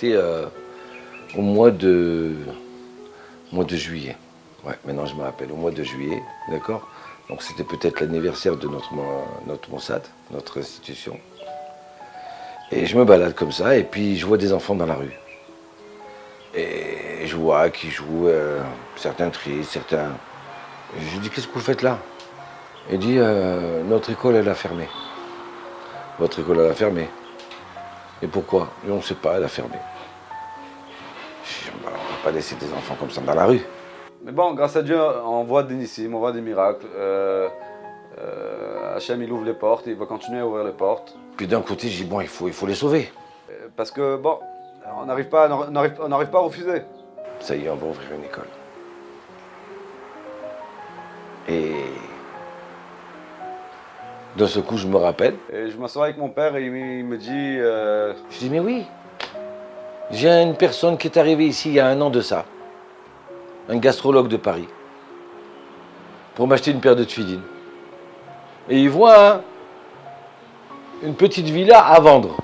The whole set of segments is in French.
c'était au mois de juillet. Ouais, maintenant je me rappelle, au mois de juillet, d'accord? Donc c'était peut-être l'anniversaire de notre Mossad, notre institution. Et je me balade comme ça, et puis je vois des enfants dans la rue. Et je vois qu'ils jouent, certains tristes, certains... Et je dis, qu'est-ce que vous faites là? Il dit, notre école, elle a fermé. Votre école, elle a fermé. Et pourquoi? On ne sait pas, elle a fermé. Je dis, bah, on ne va pas laisser des enfants comme ça dans la rue. Mais bon, grâce à Dieu, on voit des nissim, on voit des miracles. Hachem, il ouvre les portes, il va continuer à ouvrir les portes. Puis d'un côté, je dis, bon, il faut les sauver. Parce que, bon, on n'arrive pas à refuser. Ça y est, on va ouvrir une école. Et d'un seul coup, je me rappelle. Et je m'assois avec mon père et il me dit... Je dis, mais oui, j'ai une personne qui est arrivée ici il y a 1 an de ça. Un gastrologue de Paris. Pour m'acheter une paire de tefilines. Et il voit une petite villa à vendre.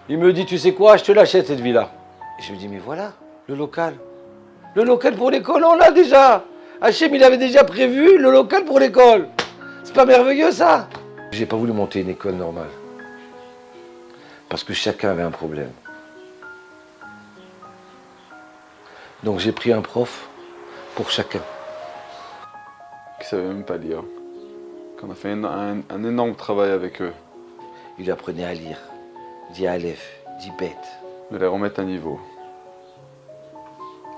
Il me dit, tu sais quoi, je te l'achète cette villa. Et je me dis, mais voilà, le local. Le local pour l'école, on l'a déjà. Hachem, il avait déjà prévu le local pour l'école. C'est pas merveilleux ça? J'ai pas voulu monter une école normale. Parce que chacun avait un problème. Donc j'ai pris un prof pour chacun. Qui savait même pas lire. Qu'on a fait un énorme travail avec eux. Il apprenait à lire. Dit Aleph, dit Bet. De les remettre à niveau.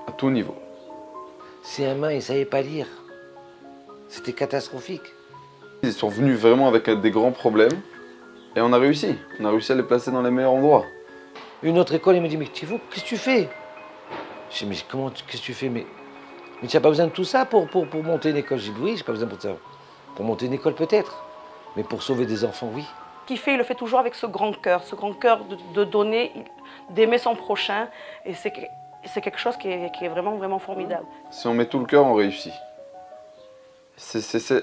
À tout niveau. CM1, ils ne savaient pas lire. C'était catastrophique. Ils sont venus vraiment avec des grands problèmes. Et on a réussi. On a réussi à les placer dans les meilleurs endroits. Une autre école, il me dit, mais Thibaut, qu'est-ce que tu fais? Je dis, mais comment, qu'est-ce que tu fais? Mais tu n'as pas besoin de tout ça pour monter une école? Je dis, oui, j'ai pas besoin de ça. Pour monter une école, peut-être. Mais pour sauver des enfants, oui. Qu'il fait, il le fait toujours avec ce grand cœur de donner, d'aimer son prochain. Et c'est quelque chose qui est vraiment, vraiment formidable. Si on met tout le cœur, on réussit.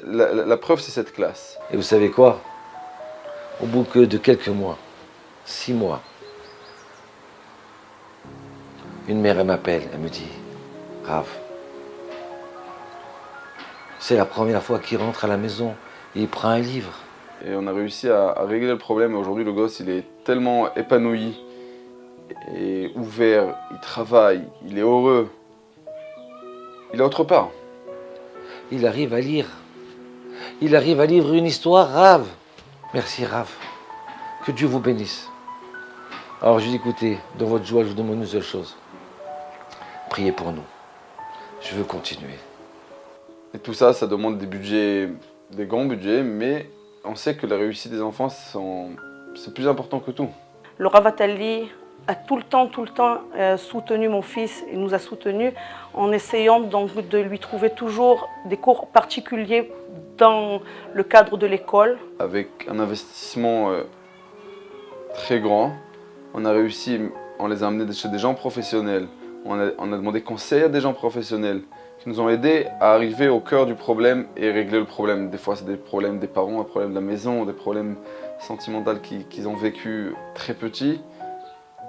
La preuve, c'est cette classe. Et vous savez quoi? Au bout de quelques mois, 6 mois, une mère, elle m'appelle, elle me dit, Rav, c'est la première fois qu'il rentre à la maison et il prend un livre. Et on a réussi à régler le problème. Et aujourd'hui, le gosse, il est tellement épanoui et ouvert. Il travaille, il est heureux. Il est autre part. Il arrive à lire. Il arrive à lire une histoire, Rav. Merci, Rav. Que Dieu vous bénisse. Alors, je dis, écoutez, dans votre joie, je vous demande une seule chose. Priez pour nous. Je veux continuer. Et tout ça, ça demande des budgets, des grands budgets, mais on sait que la réussite des enfants, c'est plus important que tout. Le Rav Attali a tout le temps soutenu mon fils. Il nous a soutenus en essayant donc de lui trouver toujours des cours particuliers dans le cadre de l'école. Avec un investissement très grand, on a réussi, on les a amenés chez des gens professionnels. On a demandé conseil à des gens professionnels qui nous ont aidés à arriver au cœur du problème et régler le problème. Des fois, c'est des problèmes des parents, un problème de la maison, des problèmes sentimentaux qu'ils ont vécu très petits.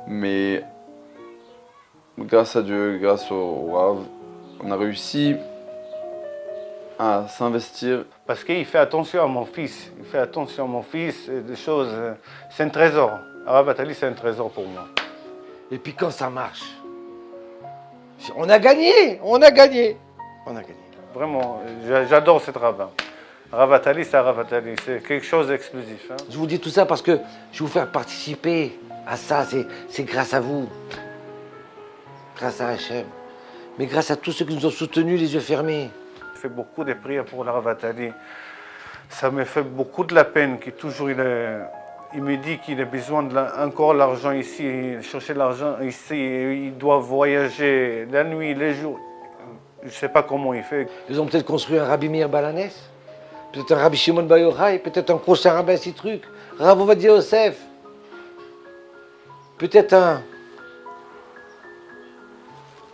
Mais grâce à Dieu, grâce au Rav, on a réussi à s'investir. Parce qu'il fait attention à mon fils. Il fait attention à mon fils, des choses. C'est un trésor. Rav Attali, c'est un trésor pour moi. Et puis quand ça marche, on a gagné, on a gagné, on a gagné. Vraiment, j'adore cette rabbin. Rav Attali, c'est Rav Attali, c'est quelque chose d'exclusif. Hein. Je vous dis tout ça parce que je vais vous faire participer à ça, c'est grâce à vous. Grâce à Hachem. Mais grâce à tous ceux qui nous ont soutenus les yeux fermés. Je fais beaucoup de prières pour le Rav Attali. Ça me fait beaucoup de la peine qu'il toujours il me dit qu'il a besoin encore l'argent ici, chercher l'argent ici, il doit voyager la nuit, les jours. Je ne sais pas comment il fait. Ils ont peut-être construit un Rabbi Meir Balanès, peut-être un Rabbi Shimon Bar Yochai, peut-être un prochain rabbin Citruc, Rav Ovadia Yosef, peut-être un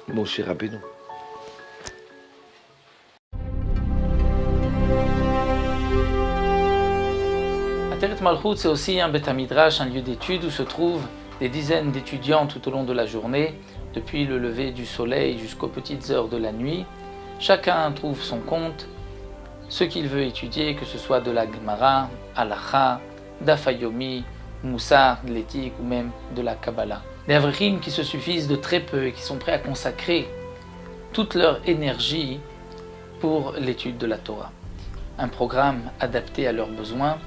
Moshe Rabbeinu. Ateret Malchut, c'est aussi un Beth Midrash, un lieu d'étude où se trouvent Des dizaines d'étudiants tout au long de la journée, depuis le lever du soleil jusqu'aux petites heures de la nuit. Chacun trouve son compte, ce qu'il veut étudier, que ce soit de la Gemara, Halacha, Dafayomi, Moussar, de l'éthique ou même de la Kabbalah. Des Avrichim qui se suffisent de très peu et qui sont prêts à consacrer toute leur énergie pour l'étude de la Torah. Un programme adapté à leurs besoins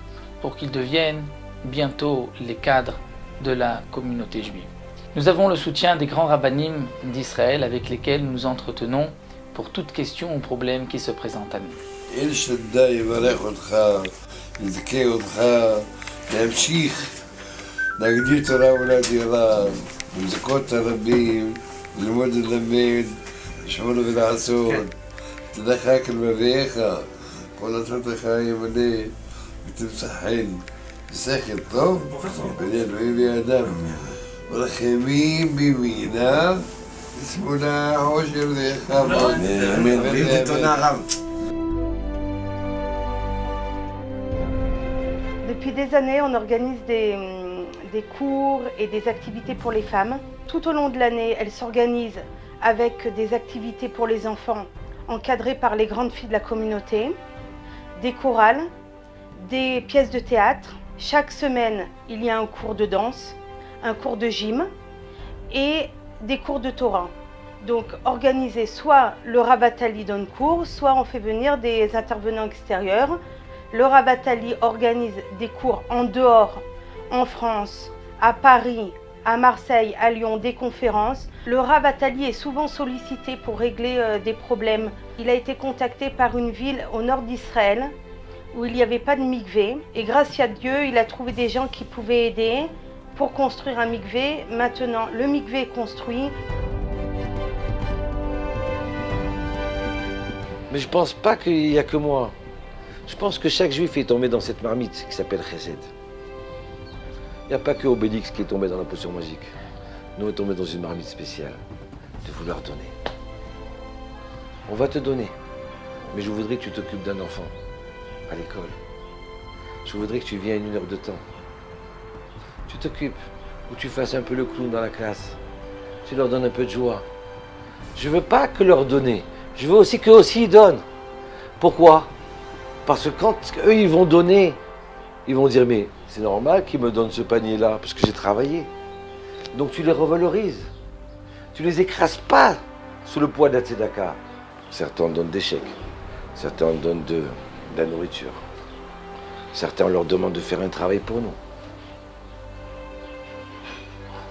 pour qu'ils deviennent bientôt les cadres de la communauté juive. Nous avons le soutien des grands rabbinim d'Israël avec lesquels nous nous entretenons pour toute question ou problème qui se présente à nous. להגדיל תורה ולהדירה, לזכות הרבים, ללמוד וללמד, לשמור ולעשות. תדעך כלבביך, כל נתתך ימלא ותמצא חן. שכל טוב, בני אלוהים ואדם. ורחמים בימינה, ושמאלה עושר ויחם. אמן. תודה רב. Depuis des années, on organise des cours et des activités pour les femmes. Tout au long de l'année, elles s'organisent avec des activités pour les enfants encadrées par les grandes filles de la communauté, des chorales, des pièces de théâtre. Chaque semaine, il y a un cours de danse, un cours de gym et des cours de Torah. Donc organisé, soit le Rav Atali donne cours, soit on fait venir des intervenants extérieurs. Le Rav Atali organise des cours en dehors, en France, à Paris, à Marseille, à Lyon, des conférences. Le Rav Atali est souvent sollicité pour régler des problèmes. Il a été contacté par une ville au nord d'Israël où il n'y avait pas de mikvé. Et grâce à Dieu, il a trouvé des gens qui pouvaient aider pour construire un mikvé. Maintenant, le mikvé est construit. Mais je pense pas qu'il y a que moi. Je pense que chaque juif est tombé dans cette marmite qui s'appelle Chesed. Il n'y a pas que Obélix qui est tombé dans la potion magique. Nous, on est tombé dans une marmite spéciale de vouloir donner. On va te donner, mais je voudrais que tu t'occupes d'un enfant à l'école. Je voudrais que tu viennes 1 heure de temps. Tu t'occupes, ou tu fasses un peu le clown dans la classe. Tu leur donnes un peu de joie. Je veux pas que leur donner. Je veux aussi qu'eux aussi ils donnent. Pourquoi ? Parce que quand eux ils vont donner, ils vont dire mais c'est normal qu'ils me donnent ce panier-là parce que j'ai travaillé. Donc tu les revalorises. Tu les écrases pas sous le poids de la tzedaka. Certains donnent des chèques, certains donnent de la nourriture. Certains on leur demande de faire un travail pour nous.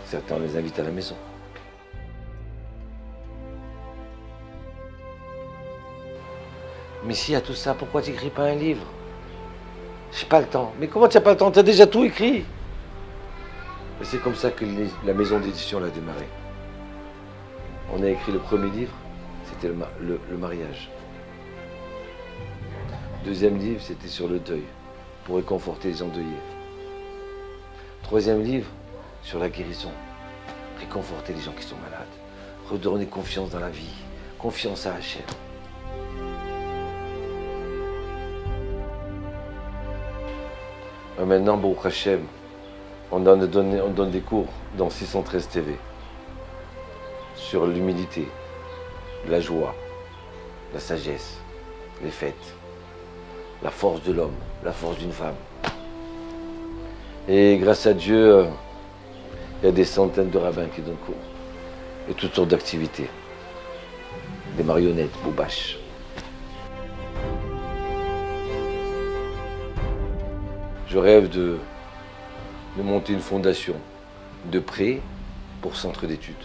Certains on les invite à la maison. Mais s'il y a tout ça, pourquoi tu n'écris pas un livre? J'ai pas le temps. Mais comment tu n'as pas le temps? Tu as déjà tout écrit. Et c'est comme ça que la maison d'édition a démarré. On a écrit le premier livre, c'était le mariage. Deuxième livre, c'était sur le deuil, pour réconforter les endeuillés. Troisième livre, sur la guérison, réconforter les gens qui sont malades, redonner confiance dans la vie, confiance à Hachem. Maintenant, Baruch Hashem, on donne des cours dans 613 TV sur l'humilité, la joie, la sagesse, les fêtes, la force de l'homme, la force d'une femme. Et grâce à Dieu, il y a des centaines de rabbins qui donnent cours et toutes sortes d'activités, des marionnettes, boubaches. Je rêve de monter une fondation de prêt pour centre d'études.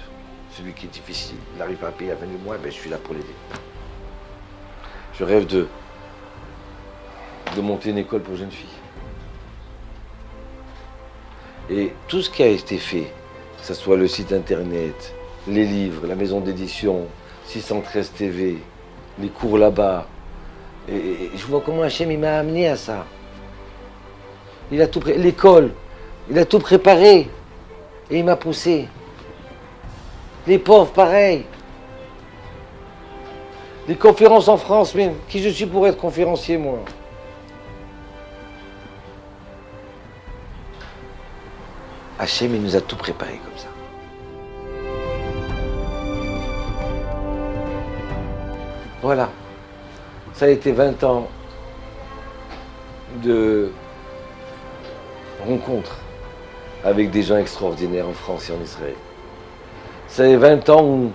Celui qui est difficile, il n'arrive pas à payer à 20 mois, ben je suis là pour l'aider. Je rêve de monter une école pour jeunes filles. Et tout ce qui a été fait, que ce soit le site internet, les livres, la maison d'édition, 613 TV, les cours là-bas, et je vois comment Hachem il m'a amené à ça. Il a tout l'école, il a tout préparé et il m'a poussé. Les pauvres, pareil. Les conférences en France, même. Qui je suis pour être conférencier, moi? Hachem, il nous a tout préparé comme ça. Voilà. Ça a été 20 ans de rencontres avec des gens extraordinaires en France et en Israël. Ça a été 20 ans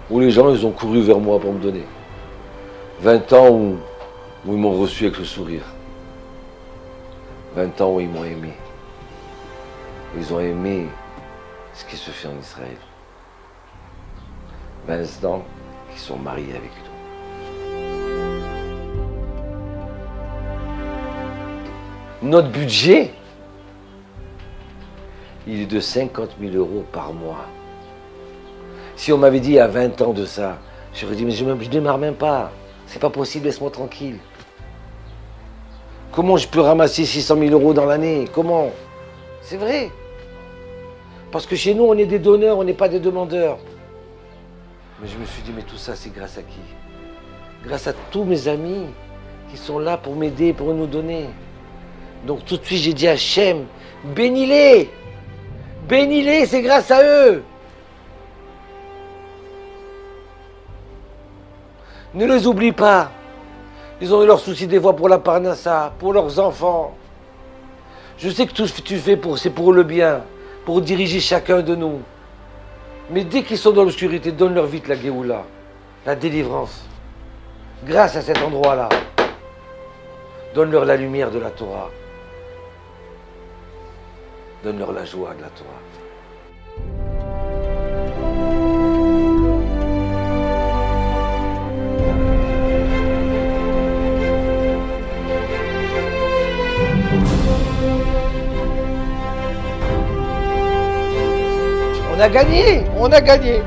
où les gens ils ont couru vers moi pour me donner. 20 ans où ils m'ont reçu avec le sourire. 20 ans où ils m'ont aimé. Ils ont aimé ce qui se fait en Israël. 20 ans qu'ils sont mariés avec nous. Notre budget, il est de 50 000 € par mois. Si on m'avait dit il y a 20 ans de ça, j'aurais dit mais je ne démarre même pas. C'est pas possible, laisse-moi tranquille. Comment je peux ramasser 600 000 € dans l'année? Comment? C'est vrai. Parce que chez nous, on est des donneurs, on n'est pas des demandeurs. Mais je me suis dit, mais tout ça, c'est grâce à qui? Grâce à tous mes amis qui sont là pour m'aider, pour nous donner. Donc tout de suite, j'ai dit à Hachem, bénis-les! Bénis-les, c'est grâce à eux! Ne les oublie pas. Ils ont eu leurs soucis des fois pour la parnassa, pour leurs enfants. Je sais que tout ce que tu fais, c'est pour le bien, pour diriger chacun de nous. Mais dès qu'ils sont dans l'obscurité, donne-leur vite la Géoula, la délivrance. Grâce à cet endroit-là, donne-leur la lumière de la Torah. Donne-leur la joie de la Torah. On a gagné, on a gagné.